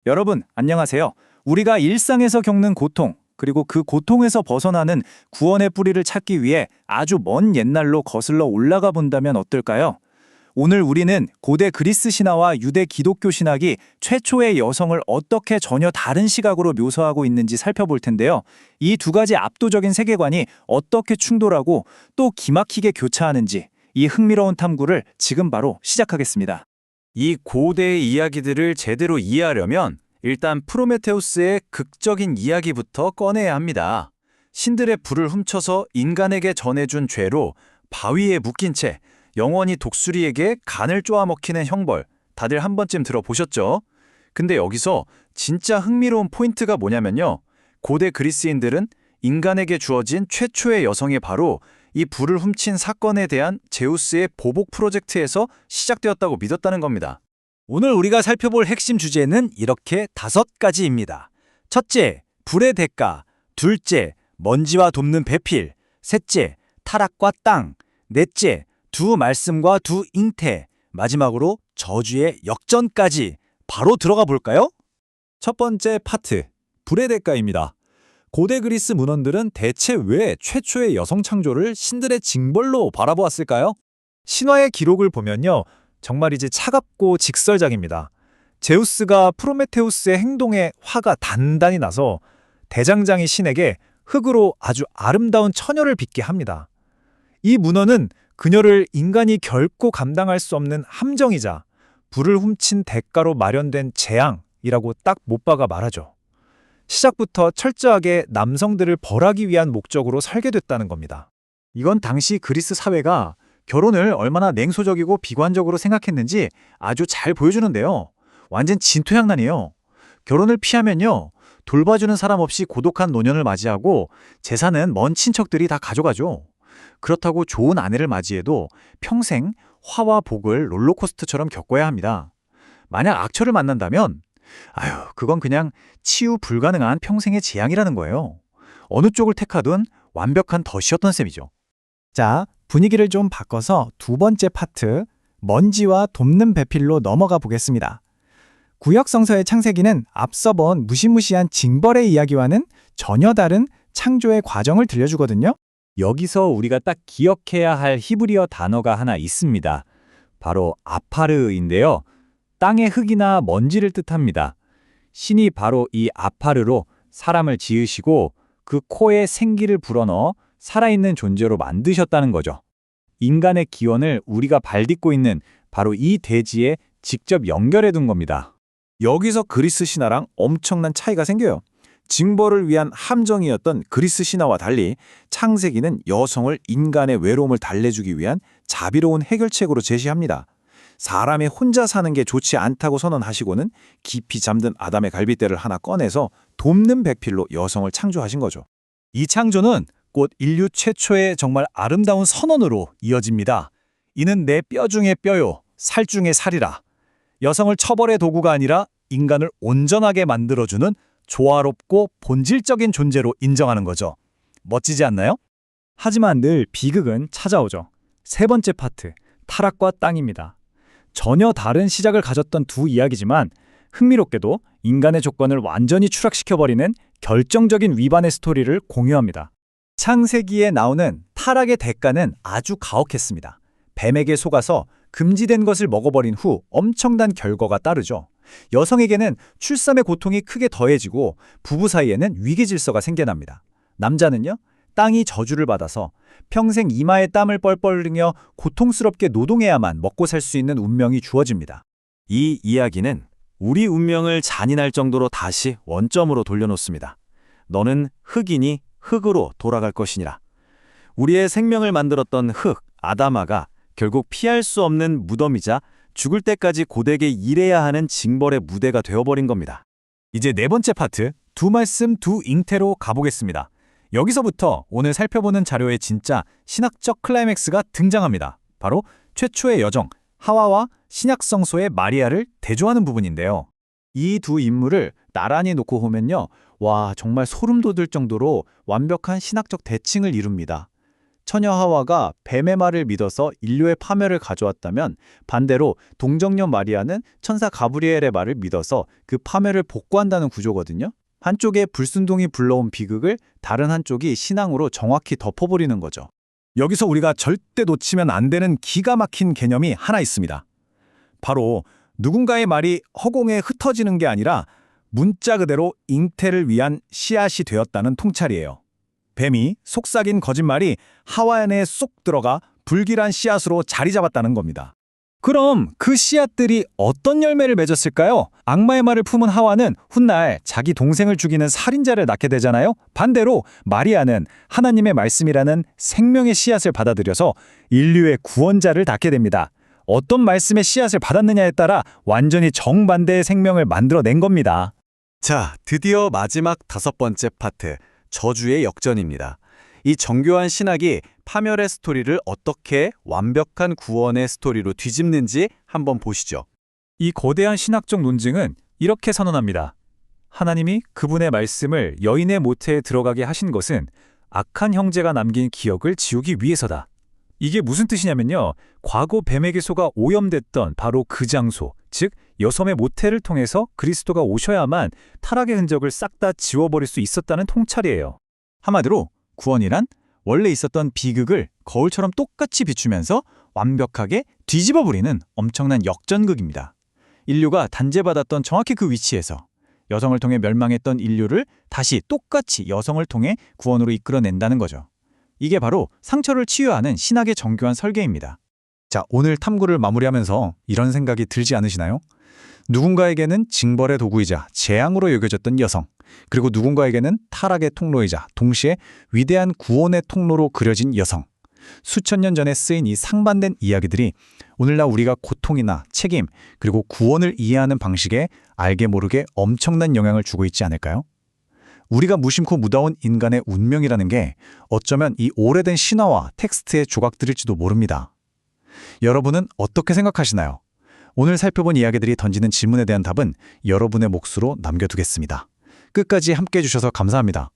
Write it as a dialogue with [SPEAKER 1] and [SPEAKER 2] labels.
[SPEAKER 1] 여러분, 안녕하세요. 우리가 일상에서 겪는 고통, 그리고 그 고통에서 벗어나는 구원의 뿌리를 찾기 위해 아주 먼 옛날로 거슬러 올라가 본다면 어떨까요? 오늘 우리는 고대 그리스 신화와 유대 기독교 신학이 최초의 여성을 어떻게 전혀 다른 시각으로 묘사하고 있는지 살펴볼 텐데요. 이 두 가지 압도적인 세계관이 어떻게 충돌하고 또 기막히게 교차하는지 이 흥미로운 탐구를 지금 바로 시작하겠습니다.
[SPEAKER 2] 이 고대의 이야기들을 제대로 이해하려면 일단 프로메테우스의 극적인 이야기부터 꺼내야 합니다. 신들의 불을 훔쳐서 인간에게 전해준 죄로 바위에 묶인 채 영원히 독수리에게 간을 쪼아먹히는 형벌, 다들 한 번쯤 들어보셨죠? 근데 여기서 진짜 흥미로운 포인트가 뭐냐면요. 고대 그리스인들은 인간에게 주어진 최초의 여성이 바로 이 불을 훔친 사건에 대한 제우스의 보복 프로젝트에서 시작되었다고 믿었다는 겁니다.
[SPEAKER 1] 오늘 우리가 살펴볼 핵심 주제는 이렇게 5가지입니다. 첫째, 불의 대가. 둘째, 먼지와 돕는 배필. 셋째, 타락과 땅. 넷째, 두 말씀과 두 잉태. 마지막으로 저주의 역전까지. 바로 들어가 볼까요? 첫 번째 파트, 불의 대가입니다. 고대 그리스 문헌들은 대체 왜 최초의 여성 창조를 신들의 징벌로 바라보았을까요? 신화의 기록을 보면요. 정말 이제 차갑고 직설적입니다. 제우스가 프로메테우스의 행동에 화가 단단히 나서 대장장이 신에게 흙으로 아주 아름다운 처녀를 빚게 합니다. 이 문헌은 그녀를 인간이 결코 감당할 수 없는 함정이자 불을 훔친 대가로 마련된 재앙이라고 딱 못 박아 말하죠. 시작부터 철저하게 남성들을 벌하기 위한 목적으로 설계됐다는 겁니다.
[SPEAKER 2] 이건 당시 그리스 사회가 결혼을 얼마나 냉소적이고 비관적으로 생각했는지 아주 잘 보여주는데요. 완전 진토양난이에요. 결혼을 피하면요. 돌봐주는 사람 없이 고독한 노년을 맞이하고 재산은 먼 친척들이 다 가져가죠. 그렇다고 좋은 아내를 맞이해도 평생 화와 복을 롤러코스터처럼 겪어야 합니다. 만약 악처를 만난다면 그건 그냥 치유 불가능한 평생의 재앙이라는 거예요. 어느 쪽을 택하든 완벽한 덫이었던 셈이죠.
[SPEAKER 1] 자, 분위기를 좀 바꿔서 두 번째 파트, 먼지와 돕는 배필로 넘어가 보겠습니다. 구역성서의 창세기는 앞서 본 무시무시한 징벌의 이야기와는 전혀 다른 창조의 과정을 들려주거든요.
[SPEAKER 3] 여기서 우리가 딱 기억해야 할 히브리어 단어가 하나 있습니다. 바로 아파르인데요. 땅의 흙이나 먼지를 뜻합니다. 신이 바로 이 아파르로 사람을 지으시고 그 코에 생기를 불어넣어 살아있는 존재로 만드셨다는 거죠. 인간의 기원을 우리가 발딛고 있는 바로 이 대지에 직접 연결해 둔 겁니다.
[SPEAKER 1] 여기서 그리스 신화랑 엄청난 차이가 생겨요. 징벌을 위한 함정이었던 그리스 신화와 달리 창세기는 여성을 인간의 외로움을 달래주기 위한 자비로운 해결책으로 제시합니다. 사람이 혼자 사는 게 좋지 않다고 선언하시고는 깊이 잠든 아담의 갈빗대를 하나 꺼내서 돕는 배필로 여성을 창조하신 거죠. 이 창조는 곧 인류 최초의 정말 아름다운 선언으로 이어집니다. 이는 내 뼈 중에 뼈요, 살 중에 살이라. 여성을 처벌의 도구가 아니라 인간을 온전하게 만들어주는 조화롭고 본질적인 존재로 인정하는 거죠. 멋지지 않나요? 하지만 늘 비극은 찾아오죠. 세 번째 파트, 타락과 땅입니다. 전혀 다른 시작을 가졌던 두 이야기지만 흥미롭게도 인간의 조건을 완전히 추락시켜버리는 결정적인 위반의 스토리를 공유합니다. 창세기에 나오는 타락의 대가는 아주 가혹했습니다. 뱀에게 속아서 금지된 것을 먹어버린 후 엄청난 결과가 따르죠. 여성에게는 출산의 고통이 크게 더해지고 부부 사이에는 위기 질서가 생겨납니다. 남자는요, 땅이 저주를 받아서 평생 이마에 땀을 뻘뻘 흘리며 고통스럽게 노동해야만 먹고 살 수 있는 운명이 주어집니다. 이 이야기는 우리 운명을 잔인할 정도로 다시 원점으로 돌려놓습니다. 너는 흙이니 흙으로 돌아갈 것이니라. 우리의 생명을 만들었던 흙, 아담아가 결국 피할 수 없는 무덤이자 죽을 때까지 고되게 일해야 하는 징벌의 무대가 되어버린 겁니다. 이제 네 번째 파트, 두 말씀 두 잉태로 가보겠습니다. 여기서부터 오늘 살펴보는 자료의 진짜 신학적 클라이맥스가 등장합니다. 바로 최초의 여정, 하와와 신약 성소의 마리아를 대조하는 부분인데요. 이 두 인물을 나란히 놓고 보면요. 와, 정말 소름 돋을 정도로 완벽한 신학적 대칭을 이룹니다.
[SPEAKER 4] 처녀 하와가 뱀의 말을 믿어서 인류의 파멸을 가져왔다면 반대로 동정녀 마리아는 천사 가브리엘의 말을 믿어서 그 파멸을 복구한다는 구조거든요. 한쪽에 불순종이 불러온 비극을 다른 한쪽이 신앙으로 정확히 덮어버리는 거죠.
[SPEAKER 1] 여기서 우리가 절대 놓치면 안 되는 기가 막힌 개념이 하나 있습니다. 바로 누군가의 말이 허공에 흩어지는 게 아니라 문자 그대로 잉태를 위한 씨앗이 되었다는 통찰이에요. 뱀이 속삭인 거짓말이 하와 안에 쏙 들어가 불길한 씨앗으로 자리 잡았다는 겁니다.
[SPEAKER 3] 그럼 그 씨앗들이 어떤 열매를 맺었을까요? 악마의 말을 품은 하와는 훗날 자기 동생을 죽이는 살인자를 낳게 되잖아요. 반대로 마리아는 하나님의 말씀이라는 생명의 씨앗을 받아들여서 인류의 구원자를 낳게 됩니다. 어떤 말씀의 씨앗을 받았느냐에 따라 완전히 정반대의 생명을 만들어낸 겁니다.
[SPEAKER 4] 자, 드디어 마지막 5번째 파트, 저주의 역전입니다. 이 정교한 신학이 파멸의 스토리를 어떻게 완벽한 구원의 스토리로 뒤집는지 한번 보시죠.
[SPEAKER 3] 이 거대한 신학적 논증은 이렇게 선언합니다. 하나님이 그분의 말씀을 여인의 모태에 들어가게 하신 것은 악한 형제가 남긴 기억을 지우기 위해서다. 이게 무슨 뜻이냐면요. 과거 뱀에게 속아 오염됐던 바로 그 장소, 즉 여섬의 모태를 통해서 그리스도가 오셔야만 타락의 흔적을 싹 다 지워버릴 수 있었다는 통찰이에요.
[SPEAKER 4] 한마디로 구원이란 원래 있었던 비극을 거울처럼 똑같이 비추면서 완벽하게 뒤집어버리는 엄청난 역전극입니다. 인류가 단죄받았던 정확히 그 위치에서 여성을 통해 멸망했던 인류를 다시 똑같이 여성을 통해 구원으로 이끌어낸다는 거죠. 이게 바로 상처를 치유하는 신학의 정교한 설계입니다. 자, 오늘 탐구를 마무리하면서 이런 생각이 들지 않으시나요? 누군가에게는 징벌의 도구이자 재앙으로 여겨졌던 여성, 그리고 누군가에게는 타락의 통로이자 동시에 위대한 구원의 통로로 그려진 여성. 수천 년 전에 쓰인 이 상반된 이야기들이 오늘날 우리가 고통이나 책임, 그리고 구원을 이해하는 방식에 알게 모르게 엄청난 영향을 주고 있지 않을까요? 우리가 무심코 묻어온 인간의 운명이라는 게 어쩌면 이 오래된 신화와 텍스트의 조각들일지도 모릅니다. 여러분은 어떻게 생각하시나요? 오늘 살펴본 이야기들이 던지는 질문에 대한 답은 여러분의 몫으로 남겨두겠습니다. 끝까지 함께해 주셔서 감사합니다.